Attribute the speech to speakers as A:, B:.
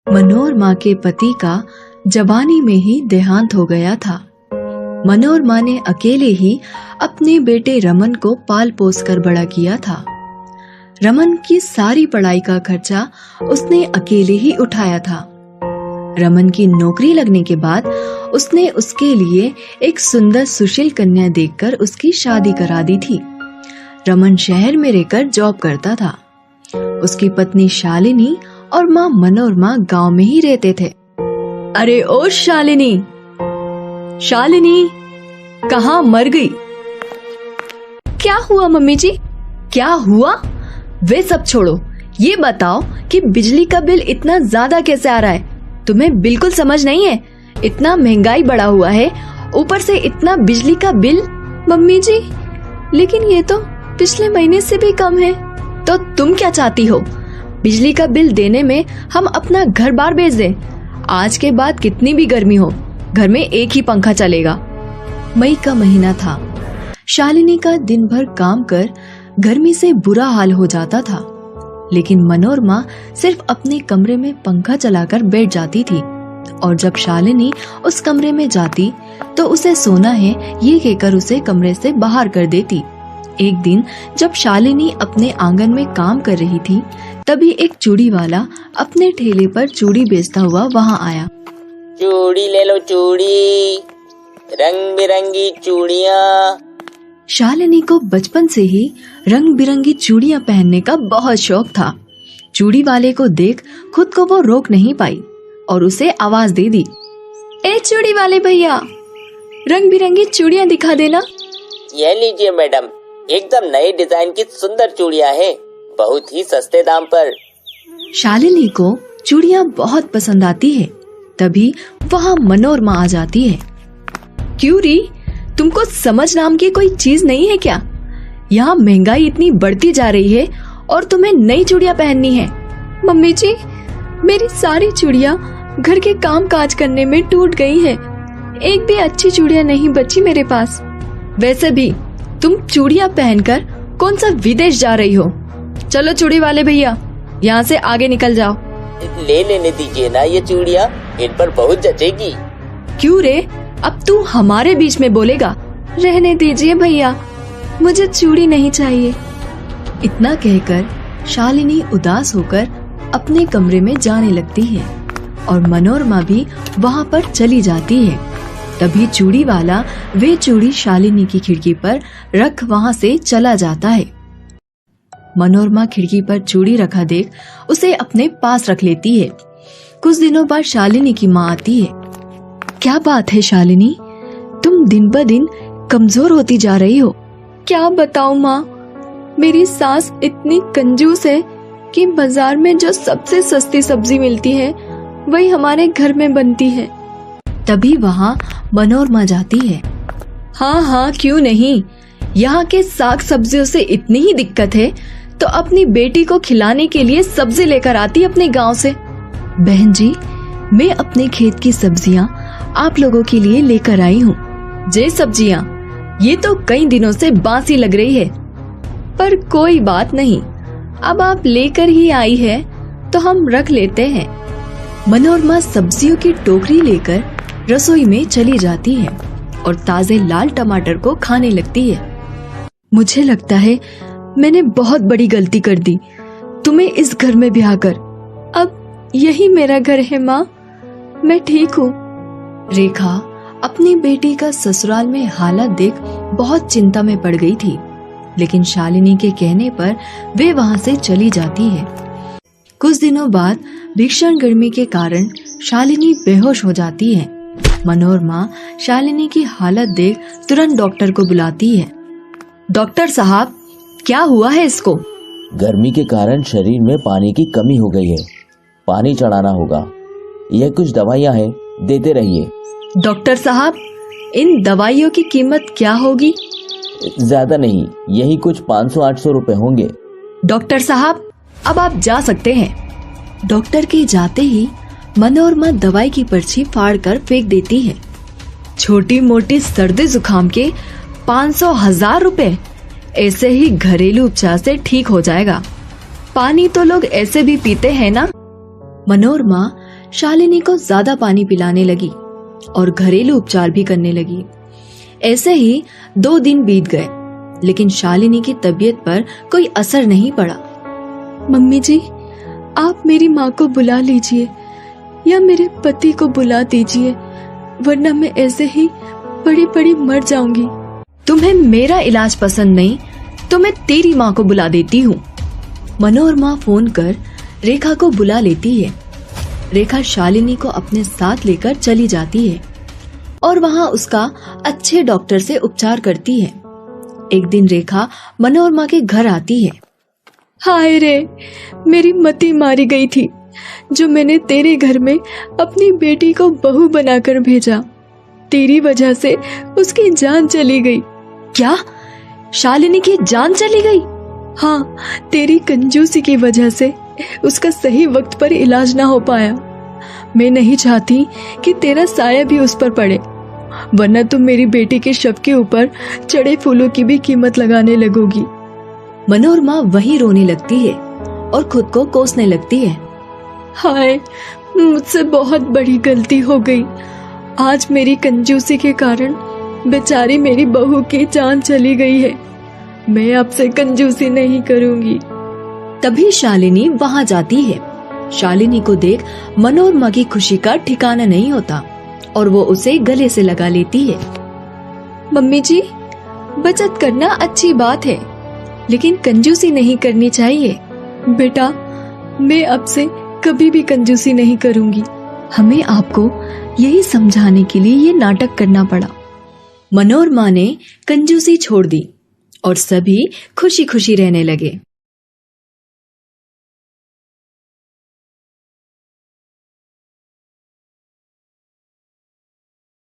A: मनोरमा के पति का जवानी में ही देहांत हो गया था। मनोरमा ने अकेले ही अपने बेटे रमन को पाल पोस कर बड़ा किया था। रमन की सारी पढ़ाई का खर्चा उसने अकेले ही उठाया था। रमन की नौकरी लगने के बाद उसने उसके लिए एक सुंदर सुशील कन्या देखकर उसकी शादी करा दी थी। रमन शहर में रहकर जॉब करता था। उसकी पत्नी शालिनी और माँ मनोरमा गांव में ही रहते थे। अरे ओ शालिनी, शालिनी कहाँ मर गई?
B: क्या हुआ मम्मी जी?
A: क्या हुआ वे सब छोड़ो, ये बताओ कि बिजली का बिल इतना ज्यादा कैसे आ रहा है? तुम्हें बिल्कुल समझ नहीं है? इतना महंगाई बढ़ा हुआ है, ऊपर से इतना बिजली का बिल।
B: मम्मी जी, लेकिन ये तो पिछले महीने से भी कम है।
A: तो तुम क्या चाहती हो? बिजली का बिल देने में हम अपना घर बार बेच दें? आज के बाद कितनी भी गर्मी हो, घर में एक ही पंखा चलेगा। मई का महीना था। शालिनी का दिन भर काम कर गर्मी से बुरा हाल हो जाता था, लेकिन मनोरमा सिर्फ अपने कमरे में पंखा चलाकर बैठ जाती थी और जब शालिनी उस कमरे में जाती तो उसे सोना है ये कहकर उसे कमरे से बाहर कर देती। एक दिन जब शालिनी अपने आंगन में काम कर रही थी, तभी एक चूड़ी वाला अपने ठेले पर चूड़ी बेचता हुआ वहाँ आया।
C: चूड़ी ले लो चूड़ी, रंग बिरंगी चूड़ियाँ।
A: शालिनी को बचपन से ही रंग बिरंगी चूड़ियाँ पहनने का बहुत शौक था। चूड़ी वाले को देख खुद को वो रोक नहीं पाई और उसे आवाज दे दी।
B: ए चूड़ी वाले भैया, रंग बिरंगी चूड़ियाँ दिखा देना।
C: ये लीजिए मैडम, एकदम नए डिजाइन की सुंदर चूड़ियाँ हैं, बहुत ही सस्ते दाम पर।
A: शालिनी को चूड़ियाँ बहुत पसंद आती है। तभी वहाँ मनोरमा आ जाती है। क्यों री, तुमको समझ नाम की कोई चीज नहीं है क्या? यहाँ महंगाई इतनी बढ़ती जा रही है और तुम्हें नई चूड़ियाँ पहननी है।
B: मम्मी जी, मेरी सारी चूड़ियाँ घर के काम काज करने में टूट गई हैं। एक भी अच्छी चूड़ियाँ नहीं बची मेरे पास।
A: वैसे भी तुम चूड़ियाँ पहनकर कौन सा विदेश जा रही हो? चलो चूड़ी वाले भैया, यहाँ से आगे निकल जाओ।
C: ले लेने दीजिए ना ये चूड़ियाँ, इन पर बहुत जचेगी।
A: क्यों रे, अब तू हमारे बीच में बोलेगा?
B: रहने दीजिए भैया, मुझे चूड़ी नहीं चाहिए।
A: इतना कहकर शालिनी उदास होकर अपने कमरे में जाने लगती है और मनोरमा भी वहाँ पर चली जाती है। तभी चूड़ी वाला वे चूड़ी शालिनी की खिड़की पर रख वहाँ से चला जाता है। मनोरमा खिड़की पर चूड़ी रखा देख उसे अपने पास रख लेती है। कुछ दिनों बाद शालिनी की माँ आती है। क्या बात है शालिनी, तुम दिन ब दिन कमजोर होती जा रही हो।
B: क्या बताऊँ माँ, मेरी सास इतनी कंजूस है कि बाजार में जो सबसे सस्ती सब्जी मिलती है वही हमारे घर में बनती है।
A: तभी वहाँ मनोरमा जाती है। हाँ हाँ क्यों नहीं, यहाँ के साग सब्जियों से इतनी ही दिक्कत है तो अपनी बेटी को खिलाने के लिए सब्जी लेकर आती अपने गांव से। बहन जी, मैं अपने खेत की सब्जियाँ आप लोगों के लिए लेकर आई हूँ। जे सब्जियाँ ये तो कई दिनों से बासी लग रही है, पर कोई बात नहीं, अब आप लेकर ही आई है तो हम रख लेते हैं। मनोरमा सब्जियों की टोकरी लेकर रसोई में चली जाती है और ताजे लाल टमाटर को खाने लगती है। मुझे लगता है मैंने बहुत बड़ी गलती कर दी तुम्हें इस घर में ब्याहकर।
B: अब यही मेरा घर है माँ, मैं ठीक हूँ।
A: रेखा अपनी बेटी का ससुराल में हालत देख बहुत चिंता में पड़ गई थी, लेकिन शालिनी के कहने पर वे वहाँ से चली जाती है। कुछ दिनों बाद भीषण गर्मी के कारण शालिनी बेहोश हो जाती है। मनोरमा शालिनी की हालत देख तुरंत डॉक्टर को बुलाती है। डॉक्टर साहब, क्या हुआ है इसको?
D: गर्मी के कारण शरीर में पानी की कमी हो गई है, पानी चढ़ाना होगा। यह कुछ दवाइयाँ हैं, देते रहिए।
A: डॉक्टर साहब, इन दवाइयों की कीमत क्या होगी?
D: ज्यादा नहीं, यही कुछ 500-800 रुपए होंगे।
A: डॉक्टर साहब, अब आप जा सकते हैं। डॉक्टर के जाते ही मनोरमा दवाई की पर्ची फाड़ कर फेंक देती है। छोटी मोटी सर्दी जुकाम के 500-1000 रुपए, ऐसे ही घरेलू उपचार से ठीक हो जाएगा। पानी तो लोग ऐसे भी पीते हैं ना। मनोरमा शालिनी को ज्यादा पानी पिलाने लगी और घरेलू उपचार भी करने लगी। ऐसे ही 2 दिन बीत गए, लेकिन शालिनी की तबीयत पर कोई असर नहीं पड़ा।
B: मम्मी जी, आप मेरी माँ को बुला लीजिए या मेरे पति को बुला दीजिए, वरना मैं ऐसे ही पड़ी पड़ी मर जाऊंगी।
A: तुम्हें मेरा इलाज पसंद नहीं तो मैं तेरी माँ को बुला देती हूँ। मनोरमा फोन कर रेखा को बुला लेती है। रेखा शालिनी को अपने साथ लेकर चली जाती है और वहाँ उसका अच्छे डॉक्टर से उपचार करती है। एक दिन रेखा मनोरमा के घर आती है।
B: हाय रे, मेरी मति मारी गई थी जो मैंने तेरे घर में अपनी बेटी को बहू बनाकर भेजा। तेरी वजह से उसकी जान चली गई।
A: क्या? शालिनी की जान चली गई?
B: हाँ, तेरी कंजूसी की वजह से उसका सही वक्त पर इलाज ना हो पाया। मैं नहीं चाहती कि तेरा साया भी उस पर पड़े, वरना तुम मेरी बेटी के शव के ऊपर चढ़े फूलों की भी कीमत लगाने लगोगी।
A: मनोरमा वहीं रोने लगती है और खुद को कोसने लगती है।
B: हाय, मुझसे बहुत बड़ी गलती हो गई। आज मेरी कंजूसी के कारण बेचारी मेरी बहू की जान चली गई है। मैं आपसे कंजूसी नहीं करूंगी।
A: तभी शालिनी वहां जाती है। शालिनी को देख मनोरमा की खुशी का ठिकाना नहीं होता और वो उसे गले से लगा लेती है।
B: मम्मी जी, बचत करना अच्छी बात है, लेकिन कंजूसी नहीं करनी चाहिए। बेटा, मैं अब से कभी भी कंजूसी नहीं करूंगी।
A: हमें आपको यही समझाने के लिए ये नाटक करना पड़ा। मनोरमा ने कंजूसी छोड़ दी और सभी खुशी खुशी रहने लगे।